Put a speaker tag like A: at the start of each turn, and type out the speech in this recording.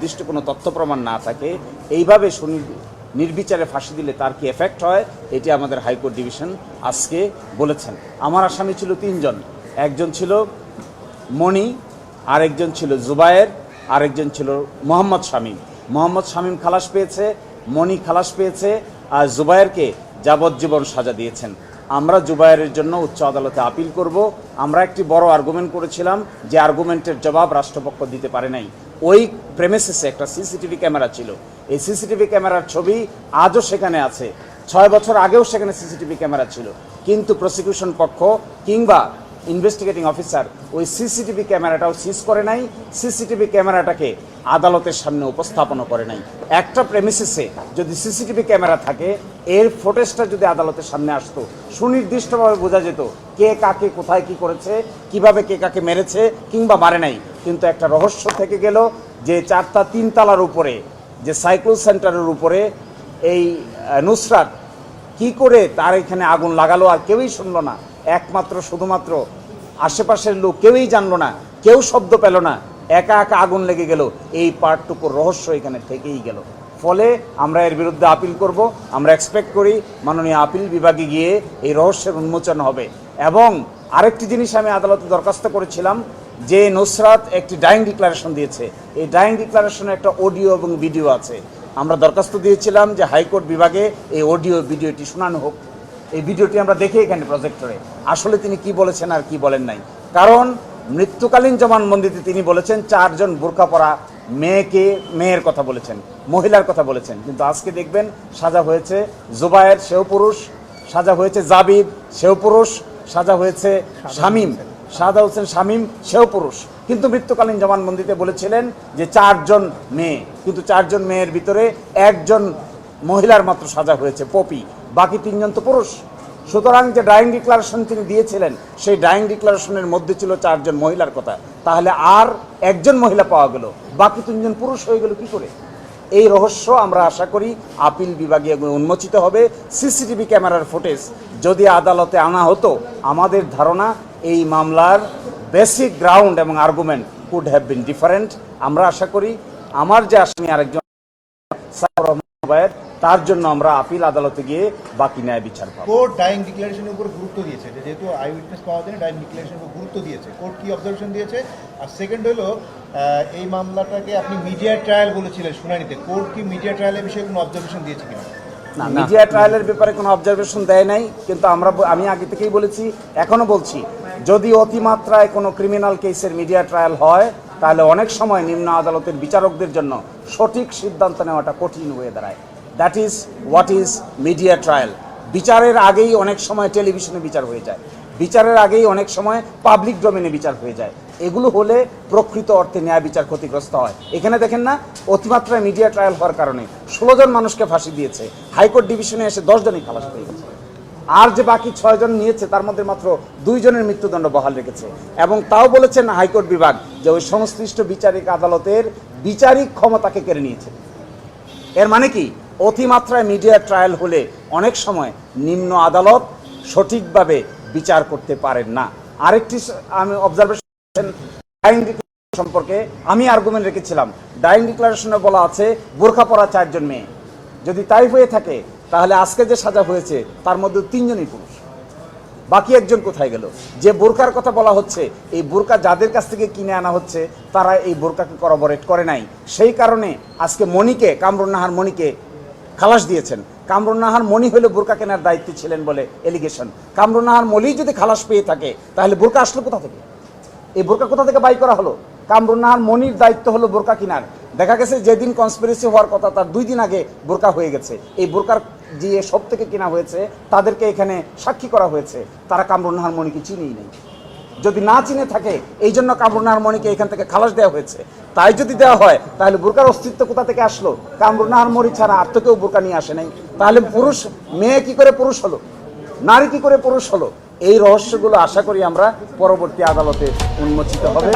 A: নির্দিষ্ট কোনো তথ্য প্রমাণ না থাকে এইভাবে নির্বিচারে ফাঁসি দিলে তার কি এফেক্ট হয়, এটি আমাদের হাইকোর্ট ডিভিশন আজকে বলেছেন। আমার আসামি ছিল 3 জন, একজন ছিল মণি, আরেকজন ছিল জুবায়ের, আরেকজন ছিল মোহাম্মদ শামীম। মোহাম্মদ শামীম খালাস পেয়েছে, মণি খালাস পেয়েছে, আর জুবায়েরকে যাবজ্জীবন সাজা দিয়েছেন। আমরা জুবায়েরের জন্য উচ্চ আদালতে আপিল করব। আমরা একটি বড় আর্গুমেন্ট করেছিলাম, যে আর্গুমেন্টের জবাব রাষ্ট্রপক্ষ দিতে পারে নাই। ওই প্রেমিসেসে একটা সিসিটিভি ক্যামেরা ছিল, এই সিসিটিভি ক্যামেরার ছবি আজও সেখানে আছে। 6 বছর আগেও সেখানে সিসিটিভি ক্যামেরা ছিল, কিন্তু প্রসিকিউশন পক্ষ কিংবা ইনভেস্টিগেটিং অফিসার ওই সিসিটিভি ক্যামেরাটাও সিজ করে নাই, সিসিটিভি ক্যামেরাটাকে আদালতের সামনে উপস্থাপনও করে নাই। একটা প্রেমিসেসে যদি সিসিটিভি ক্যামেরা থাকে, এর ফুটেজটা যদি আদালতের সামনে আসতো, সুনির্দিষ্টভাবে বোঝা যেত কে কাকে কোথায় কি করেছে, কিভাবে কে কাকে মেরেছে কিংবা মারে নাই। কিন্তু একটা রহস্য থেকে গেল যে 4টা 3 তলার উপরে, যে সাইক্লোন সেন্টারের উপরে এই নুসরাত কি করে তার এখানে আগুন লাগালো আর কেউই শুনলো না। একমাত্র শুধুমাত্র আশেপাশের লোক কেউই জানলো না, কেউ শব্দ পেল না, একা একা আগুন লেগে গেল। এই পার্টটুকুর রহস্য এখানে থেকেই গেল। ফলে আমরা এর বিরুদ্ধে আপিল করব। আমরা এক্সপেক্ট করি মাননীয় আপিল বিভাগে গিয়ে এই রহস্যের উন্মোচন হবে। এবং আরেকটি জিনিস আমি আদালতে দরখাস্ত করেছিলাম, যে নুসরাত একটি ডাইং ডিক্লারেশন দিয়েছে, এই ডাইং ডিক্লারেশনে একটা অডিও এবং ভিডিও আছে। আমরা দরখাস্ত দিয়েছিলাম যে হাইকোর্ট বিভাগে এই অডিও ভিডিওটি শোনানো হোক। এই ভিডিওটি আমরা দেখি এখানে প্রজেক্টরে, আসলে তিনি কি বলেছেন আর কি বলেন নাই। কারণ মৃত্যুকালীন জবানবন্দিতে তিনি বলেছেন 4 জন বোরকা পরা মেয়ের কথা বলেছেন, মহিলার কথা বলেছেন। কিন্তু আজকে দেখবেন সাজা হয়েছে জুবায়ের, সেও পুরুষ, সাজা হয়েছে জাবিদ, সেও পুরুষ, সাজা হয়েছে শাহাদা হোসেন শামীম, সেও পুরুষ। কিন্তু মৃত্যুকালীন জবানবন্দিতে বলেছিলেন যে 4 জন মেয়ে, কিন্তু 4 জন মেয়ের ভিতরে 1 জন মহিলার মাত্র সাজা হয়েছে পপি, বাকি 3 জন তো পুরুষ। সুতরাং যে ডাইং ডিক্লারেশন তিনি দিয়েছিলেন, সেই ডাইং ডিক্লারেশনের মধ্যে ছিল 4 জন মহিলার কথা, তাহলে আর 1 জন মহিলা পাওয়া গেল, বাকি 3 জন পুরুষ হয়ে গেল কি করে? এই রহস্য আমরা আশা করি আপিল বিভাগে উন্মোচিত হবে। সিসিটিভি ক্যামেরার ফুটেজ যদি আদালতে আনা হতো, আমাদের ধারণা এই মামলার বেসিক গ্রাউন্ড এবং argument could have been different. আমরা আশা করি আমার যে আসামি আরেকজন তার জন্য আমরা আপিল আদালতে গিয়ে বাকি ন্যায় বিচার পাবো।
B: কোর্ট ডাইং ডিক্লারেশনের উপর গুরুত্ব দিয়েছে, যেহেতু আই উইটনেস পাওয়া যায়, ডাইং ডিক্লারেশনের উপর গুরুত্ব দিয়েছে। কোর্ট কি অবজারভেশন দিয়েছে? আর সেকেন্ড হলো, এই মামলাটাকে আপনি মিডিয়া ট্রায়াল বলেছিলেন শুনানিতে, কোর্ট কি মিডিয়া ট্রায়ালের বিষয়ে কোনো অবজারভেশন দিয়েছে কিনা?
A: না, মিডিয়া ট্রায়ালের ব্যাপারে কোনো অবজারভেশন দেয় নাই। কিন্তু আমি আগে থেকেই বলেছি, এখনো বলছি, যদি অতিমাত্রায় কোনো ক্রিমিনাল কেসের মিডিয়া ট্রায়াল হয়, তাহলে অনেক সময় নিম্ন আদালতের বিচারকদের জন্য সঠিক সিদ্ধান্ত নেওয়াটা কঠিন হয়ে দাঁড়ায়। That is what is media trial. বিচারের আগেই অনেক সময় টেলিভিশনে বিচার হয়ে যায়, বিচারের আগেই অনেক সময় পাবলিক ডোমেনে বিচার হয়ে যায়। এগুলো হলে প্রকৃত অর্থে ন্যায় বিচার ক্ষতিগ্রস্ত হয়। এখানে দেখেন না, অতিমাত্রায় মিডিয়া ট্রায়াল হওয়ার কারণে 16 জন মানুষকে ফাঁসি দিয়েছে, হাইকোর্ট ডিভিশনে এসে 10 জনই খালাস পেয়ে গেছে। আর যে বাকি 6 জন নিয়েছে, তার মধ্যে মাত্র 2 জনের মৃত্যুদণ্ড বহাল রেখেছে। এবং তাও বলেছেন হাইকোর্ট বিভাগ যে ওই সংশ্লিষ্ট বিচারিক আদালতের বিচারিক ক্ষমতাকে কেড়ে নিয়েছে। এর মানে কি, অতিমাত্রায় মিডিয়া ট্রায়াল হলে অনেক সময় নিম্ন আদালত সঠিকভাবে বিচার করতে পারেন না। আরেকটি আমি অবজারভেশন ডাইং ডিক্লারেশন সম্পর্কে আমি আর্গুমেন্ট রেখেছিলাম। ডাইং ডিক্লারেশনে বলা আছে বোরখা পরা 4 জন মেয়ে। যদি তাই হয়ে থাকে, তাহলে আজকে যে সাজা হয়েছে তার মধ্যে 3 জনই পুরুষ, বাকি 1 জন কোথায় গেল? যে বোরকার কথা বলা হচ্ছে, এই বোরকা যাদের কাছ থেকে কিনে আনা হচ্ছে, তারা এই বোরকাকে করবরেট করে নাই। সেই কারণে আজকে মণিকে, কামরুন নাহার মণিকে খালাস দিয়েছেন। কামরুন নাহার মণি হলে বোরকা কেনার দায়িত্বে ছিলেন বলে এলিগেশন। কামরুন নাহার মণি যদি খালাস পেয়ে থাকে, তাহলে বোরকা আসলো কোথা থেকে? এই বোরকা কোথা থেকে বাই করা হলো? কামরুন নাহার মনির দায়িত্ব হলো বোরকা কিনার। দেখা গেছে যেদিন কনস্পিরেসি হওয়ার কথা, তার 2 দিন আগে বোরকা হয়ে গেছে। এই বোরকার যে সব থেকে কেনা হয়েছে, তাদেরকে এখানে সাক্ষী করা হয়েছে, তারা কামরুন নাহার মনিকে চিনেই নেই। যদি না চিনে থাকে, এই জন্য কামরুন নাহার মনিকে এখান থেকে খালাস দেওয়া হয়েছে। তাই যদি দেওয়া হয়, তাহলে বোরকার অস্তিত্ব কোথা থেকে আসলো? কামরুন নাহার মনি ছাড়া আর তো কেউ বোরকা নিয়ে আসে নাই। তাহলে পুরুষ মেয়ে কি করে পুরুষ হলো, নারী কি করে পুরুষ হলো? এই রহস্যগুলো আশা করি আমরা পরবর্তী আদালতে উন্মোচিত হবে।